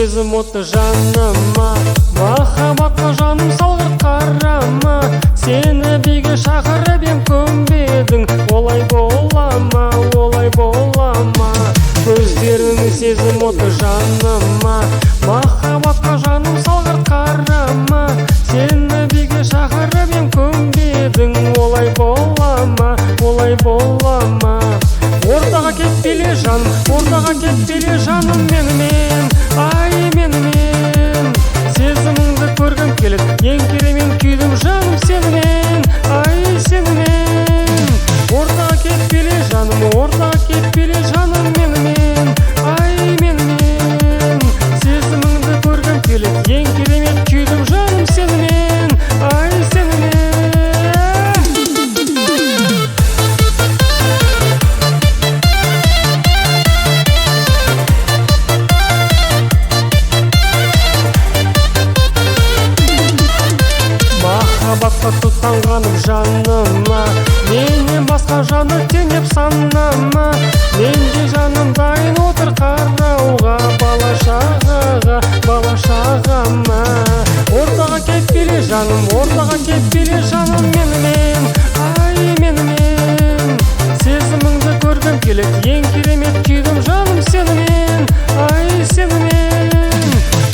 сезім оты жаныма, махаббатқа жаным салғырт қарама. Сені биге шақырып ем көнбедің, олай бола ма, олай бола ма? Көздерің сезім оты жаныма, махаббатқа жаным салғырт қарама. Сені биге шақырып ем көнбедің, олай бола ма, олай бола ма? Ортаға кетпеле жаным, ортаға кетпеле жаным менімен, ай менімен. Сезіміңді көргім келеді, ең керемет күйдім жаным сенімен, ай сенімен. Ортаға кетпеле жаным, ортаға кетпеле жаным менімен, ай менімен. Сезіміңді көргім келеді, ең керемет күйдім жаным сенімен, ай сенімен. Махаббатқа тұтанғаным жаныма, менен басқа жаны теңеп санама. Менде жаным дайын отыр қарауға, бала-шағаға, бала-шағама. Ортаға кетпеле жаным, ортаға кетпеле жаным менімен, ай менімен. Сезіміңді көргім келеді, ең керемет күйдім жаным сенімен, ай сенімен.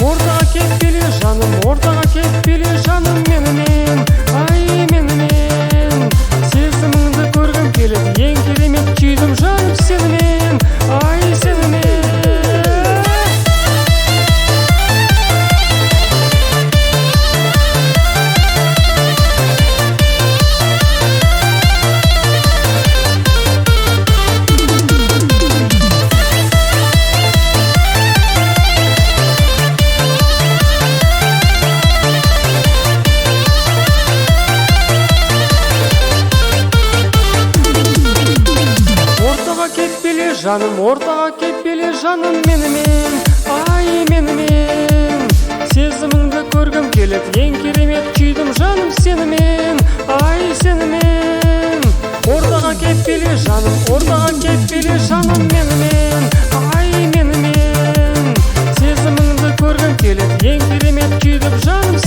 Ортаға кетпеле жаным, ортаға кетпеле жаным менімен, ай менімен. Сезіміңді көргім келеді, ең керемет күйдім жаным сенімен, ай сенімен. Жаным, ортаға кетпеле жаным менімен, ай менімен. Сезіміңді көргім келеді, ең керемет күйдім жаным сенімен, ай сенімен. Ортаға кетпеле жаным, ортаға кетпеле жаным менімен, ай менімен. Сезіміңді көргім келеді, ең керемет күйдім жаным